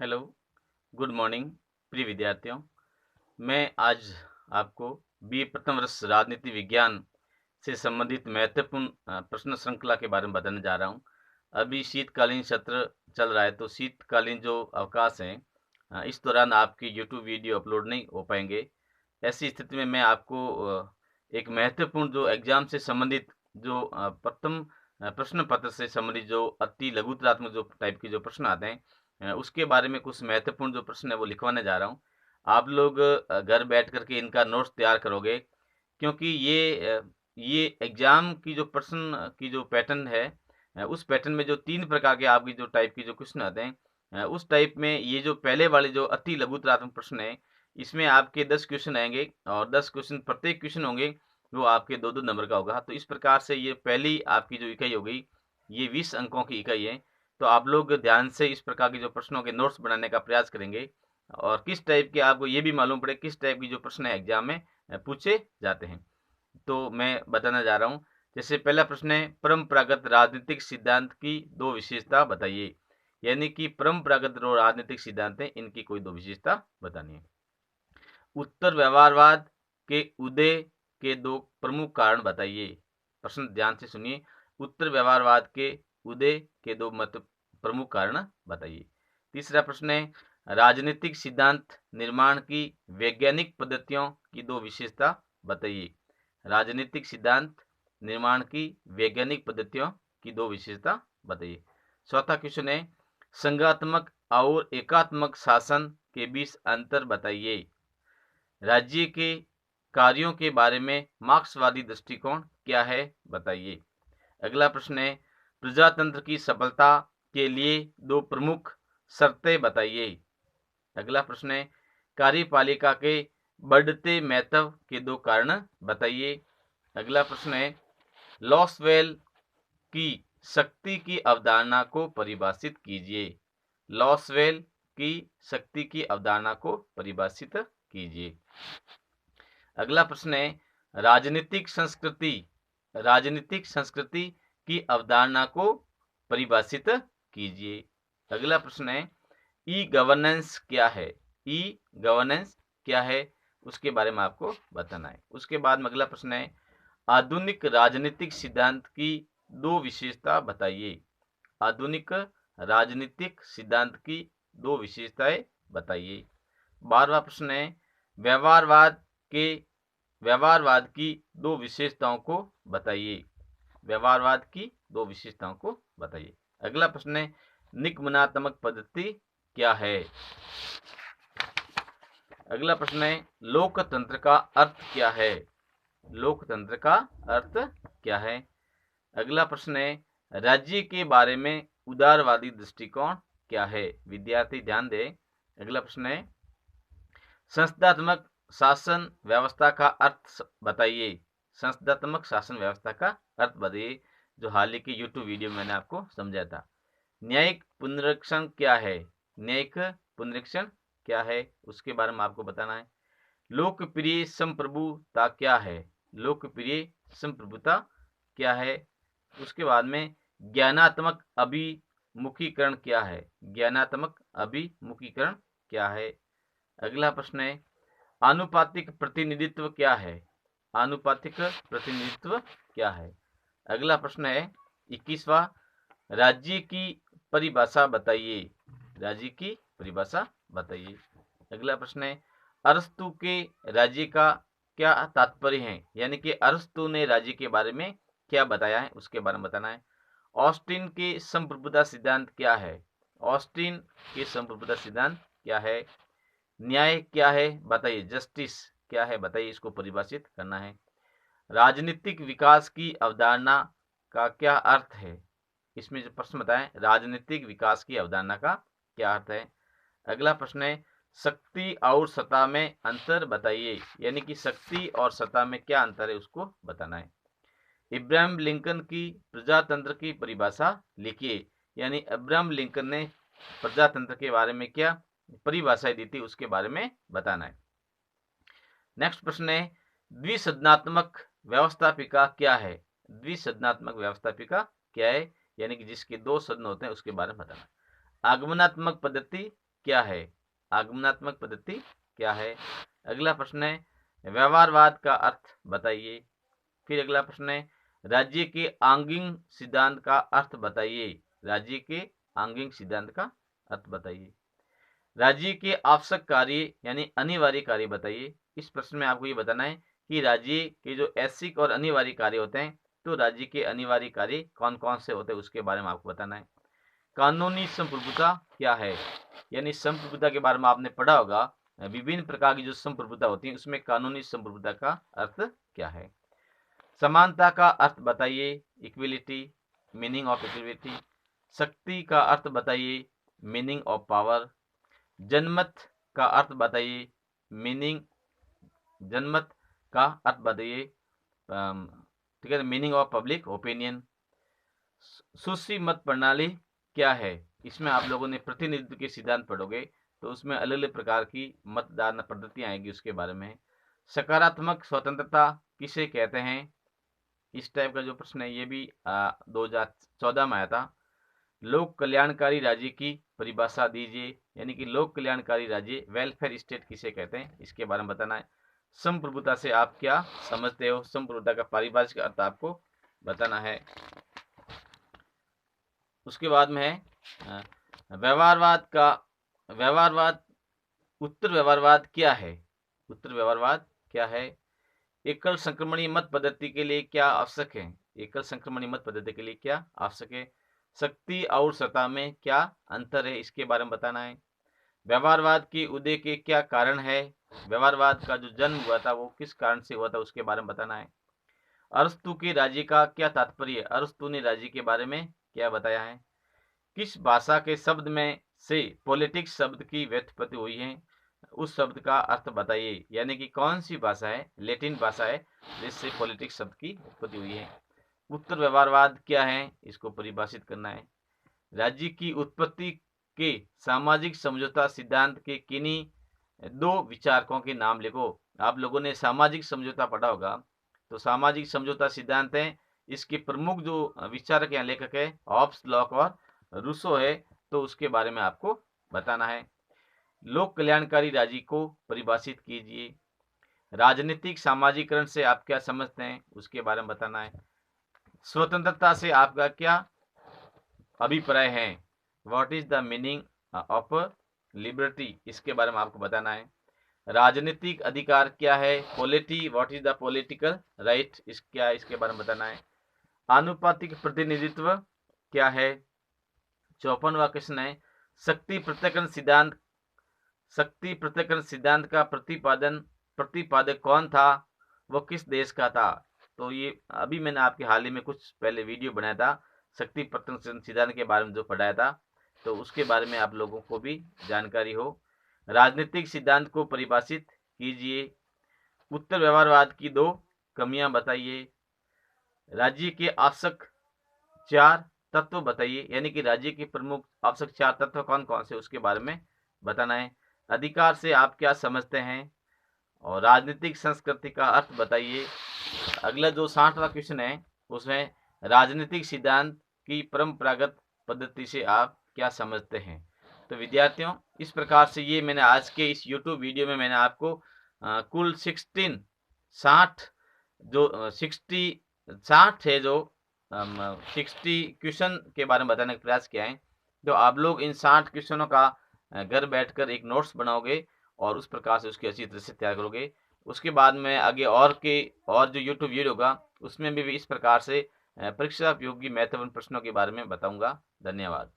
Hello, good morning प्रिय विद्यार्थियों। मैं आज आपको बीए प्रथम वर्ष राजनीति विज्ञान से संबंधित महत्वपूर्ण प्रश्न श्रृंखला के बारे में बताने जा रहा हूं। अभी शीतकालीन सत्र चल रहा है, तो शीतकालीन जो अवकाश है, इस दौरान आपकी यूट्यूब वीडियो अपलोड नहीं हो पाएंगे। ऐसी स्थिति में मैं आपको एक महत्वपूर्ण जो एग्जाम से संबंधित जो प्रथम प्रश्न पत्र से संबंधित जो अति लघुतरात्मक जो टाइप के जो प्रश्न आते हैं, उसके बारे में कुछ महत्वपूर्ण जो प्रश्न है वो लिखवाने जा रहा हूँ। आप लोग घर बैठ करके इनका नोट्स तैयार करोगे, क्योंकि ये एग्जाम की जो प्रश्न की जो पैटर्न है, उस पैटर्न में जो 3 प्रकार के आपकी जो टाइप की जो क्वेश्चन आते हैं, उस टाइप में ये जो पहले वाले जो अति लघुतरात्मक प्रश्न है, इसमें आपके 10 क्वेश्चन आएंगे और 10 क्वेश्चन, प्रत्येक क्वेश्चन होंगे वो आपके 2-2 नंबर का होगा। तो इस प्रकार से ये पहली आपकी जो इकाई हो गई, ये 20 अंकों की इकाई है। तो आप लोग ध्यान से इस प्रकार के जो प्रश्नों के नोट्स बनाने का प्रयास करेंगे और किस टाइप के आपको ये भी मालूम पड़े किस टाइप की जो प्रश्न है एग्जाम में पूछे जाते हैं। तो मैं बताना जा रहा हूँ। जैसे पहला प्रश्न है, परंपरागत राजनीतिक सिद्धांत की 2 विशेषता बताइए। यानी कि परंपरागत जो राजनीतिक सिद्धांत है, इनकी कोई 2 विशेषता बतानी है। उत्तर व्यवहारवाद के उदय के 2 प्रमुख कारण बताइए। प्रश्न ध्यान से सुनिए। उत्तर व्यवहारवाद के उदय के 2 प्रमुख कारण बताइए। तीसरा प्रश्न है, राजनीतिक सिद्धांत निर्माण की वैज्ञानिक पद्धतियों की 2 विशेषता बताइए। राजनीतिक सिद्धांत निर्माण की वैज्ञानिक पद्धतियों की 2 विशेषता बताइए। चौथा क्वेश्चन है, संघात्मक और एकात्मक शासन के बीच अंतर बताइए। राज्य के कार्यों के बारे में मार्क्सवादी दृष्टिकोण क्या है बताइए। अगला प्रश्न है, प्रजातंत्र की सफलता के लिए 2 प्रमुख शर्तें बताइए। अगला प्रश्न है, कार्यपालिका के बढ़ते महत्व के 2 कारण बताइए। अगला प्रश्न है, लॉसवेल की शक्ति की अवधारणा को परिभाषित कीजिए। लॉसवेल की शक्ति की अवधारणा को परिभाषित कीजिए। अगला प्रश्न है, राजनीतिक संस्कृति की अवधारणा को परिभाषित कीजिए। अगला प्रश्न है, ई गवर्नेंस क्या है। ई गवर्नेंस क्या है, उसके बारे में आपको बताना है। उसके बाद में अगला प्रश्न है, आधुनिक राजनीतिक सिद्धांत की 2 विशेषता बताइए। आधुनिक राजनीतिक सिद्धांत की 2 विशेषताएं बताइए। 12वां प्रश्न है, व्यवहारवाद की 2 विशेषताओं को बताइए। व्यवहारवाद की 2 विशेषताओं को बताइए। अगला प्रश्न है, निगमनात्मक पद्धति क्या है। अगला प्रश्न है, लोकतंत्र का अर्थ क्या है। लोकतंत्र का अर्थ क्या है। अगला प्रश्न है, राज्य के बारे में उदारवादी दृष्टिकोण क्या है। विद्यार्थी ध्यान दें। अगला प्रश्न है, संस्थात्मक शासन व्यवस्था का अर्थ बताइए। संस्थात्मक शासन व्यवस्था का अर्थ बताइए, जो हाल ही की यूट्यूब वीडियो में मैंने आपको समझाया था। न्यायिक पुनरीक्षण क्या है। न्यायिक पुनरीक्षण क्या है, उसके बारे में आपको बताना है। लोकप्रिय संप्रभुता क्या है। लोकप्रिय संप्रभुता क्या है। उसके बाद में ज्ञानात्मक अभिमुखीकरण क्या है। ज्ञानात्मक अभिमुखीकरण क्या है। अगला प्रश्न है, आनुपातिक प्रतिनिधित्व क्या है। आनुपातिक प्रतिनिधित्व क्या है। अगला प्रश्न है 21वां, राज्य की परिभाषा बताइए। राज्य की परिभाषा बताइए। अगला प्रश्न है, अरस्तु के राज्य का क्या तात्पर्य है। यानी कि अरस्तु ने राज्य के बारे में क्या बताया है, उसके बारे में बताना है। ऑस्टिन के संप्रभुता सिद्धांत क्या है। ऑस्टिन के संप्रभुता सिद्धांत क्या है। न्याय क्या है बताइए। जस्टिस क्या है बताइए, इसको परिभाषित करना है। राजनीतिक विकास की अवधारणा का क्या अर्थ है। इसमें जो प्रश्न बताएं, राजनीतिक विकास की अवधारणा का क्या अर्थ है। अगला प्रश्न है, शक्ति और सत्ता में अंतर बताइए। यानी कि शक्ति और सत्ता में क्या अंतर है, उसको बताना है। इब्राहिम लिंकन की प्रजातंत्र की परिभाषा लिखिए। यानी इब्राहिम लिंकन ने प्रजातंत्र के बारे में क्या परिभाषाएं दी थी, उसके बारे में बताना है। नेक्स्ट प्रश्न है, द्विसदनात्मक व्यवस्थापिका क्या है। द्विसदनात्मक व्यवस्थापिका क्या है, यानी कि जिसके 2 सदन होते हैं, उसके बारे में बताना। आगमनात्मक पद्धति क्या है? आगमनात्मक पद्धति क्या है? अगला प्रश्न है व्यवहारवाद का अर्थ बताइए। फिर अगला प्रश्न है राज्य के आंगिक सिद्धांत का अर्थ बताइए। राज्य के आंगिक सिद्धांत का अर्थ बताइए। राज्य के आवश्यक कार्य यानी अनिवार्य कार्य बताइए। इस प्रश्न में आपको ये बताना है कि राज्य के जो ऐच्छिक और अनिवार्य कार्य होते हैं, तो राज्य के अनिवार्य कार्य कौन कौन से होते हैं उसके बारे में आपको बताना है। कानूनी संप्रभुता क्या है? यानी संप्रभुता के बारे में आपने पढ़ा होगा, विभिन्न प्रकार की जो संप्रभुता होती है उसमें कानूनी संप्रभुता का अर्थ क्या है। समानता का अर्थ बताइए। Equality, meaning of equality. शक्ति का अर्थ बताइए। Meaning of power. जनमत का अर्थ बताइए। मीनिंग, जनमत का अर्थ बताइए, ठीक है, मीनिंग ऑफ पब्लिक ओपिनियन। सुश्री मत प्रणाली क्या है? इसमें आप लोगों ने प्रतिनिधित्व के सिद्धांत पढ़ोगे तो उसमें अलग अलग प्रकार की मतदान पद्धतियां आएगी, उसके बारे में। सकारात्मक स्वतंत्रता किसे कहते हैं? इस टाइप का जो प्रश्न है ये भी 2014 में आया था। लोक कल्याणकारी राज्य की परिभाषा दीजिए। यानी कि लोक कल्याणकारी राज्य, वेलफेयर स्टेट किसे कहते हैं, इसके बारे में बताना है। संप्रभुता से आप क्या समझते हो? संप्रभुता का पारिभाषिक अर्थ आपको बताना है। उसके बाद में है व्यवहारवाद का उत्तर व्यवहारवाद क्या है? उत्तर व्यवहारवाद क्या है? एकल संक्रमणीय मत पद्धति के लिए क्या आवश्यक है? एकल संक्रमणीय मत पद्धति के लिए क्या आवश्यक है? शक्ति और सत्ता में क्या अंतर है, इसके बारे में बताना है। व्यवहारवाद की उदय के क्या कारण है? व्यवहारवाद का जो जन्म हुआ था वो किस कारण से हुआ था, उसके बारे में बताना है। अरस्तु के राज्य का क्या तात्पर्य? अरस्तु ने राज्य के बारे में क्या बताया है? किस भाषा के शब्द में से पॉलिटिक्स शब्द की व्युत्पत्ति हुई है, उस शब्द का अर्थ बताइए। यानी कि कौन सी भाषा है, लैटिन भाषा है जिससे पॉलिटिक्स शब्द की उत्पत्ति हुई है। उत्तर व्यवहारवाद क्या है, इसको परिभाषित करना है। राज्य की उत्पत्ति के सामाजिक समझौता सिद्धांत के किन्हीं दो विचारकों के नाम लिखो। आप लोगों ने सामाजिक समझौता पढ़ा होगा, तो सामाजिक समझौता सिद्धांत है, इसके प्रमुख जो विचारक या लेखक है हॉब्स, लॉक और रूसो है, तो उसके बारे में आपको बताना है। लोक कल्याणकारी राज्य को परिभाषित कीजिए। राजनीतिक सामाजिकरण से आप क्या समझते हैं, उसके बारे में बताना है। स्वतंत्रता से आपका क्या अभिप्राय है? What is the meaning of liberty, इसके बारे में आपको बताना है। राजनीतिक अधिकार क्या है? Polity, what is the political right, इसके बारे में बताना है। आनुपातिक प्रतिनिधित्व क्या है? 54वां क्वेश्चन है शक्ति पृथक्करण सिद्धांत का प्रतिपादक कौन था, वो किस देश का था? तो ये अभी मैंने आपके हाल ही में कुछ पहले वीडियो बनाया था शक्ति पृथक्करण सिद्धांत के बारे में जो पढ़ाया था, तो उसके बारे में आप लोगों को भी जानकारी हो। राजनीतिक सिद्धांत को परिभाषित कीजिए। उत्तर व्यवहारवाद की दो कमियां बताइए। राज्य के आवश्यक 4 तत्व बताइए। यानी कि राज्य के प्रमुख आवश्यक 4 तत्व कौन कौन से, उसके बारे में बताना है। अधिकार से आप क्या समझते हैं? और राजनीतिक संस्कृति का अर्थ बताइए। अगला जो 60वां क्वेश्चन है उसमें राजनीतिक सिद्धांत की परंपरागत पद्धति से आप क्या समझते हैं। तो विद्यार्थियों, इस प्रकार से ये मैंने आज के इस YouTube वीडियो में मैंने आपको कुल 60 है जो 60 क्वेश्चन के बारे में बताने का प्रयास किया है। तो आप लोग इन 60 क्वेश्चनों का घर बैठकर एक नोट्स बनाओगे और उस प्रकार से उसकी अच्छी तरह से तैयार करोगे। उसके बाद में आगे और जो YouTube वीडियो होगा उसमें भी इस प्रकार से परीक्षा उपयोगी महत्वपूर्ण प्रश्नों के बारे में बताऊंगा। धन्यवाद।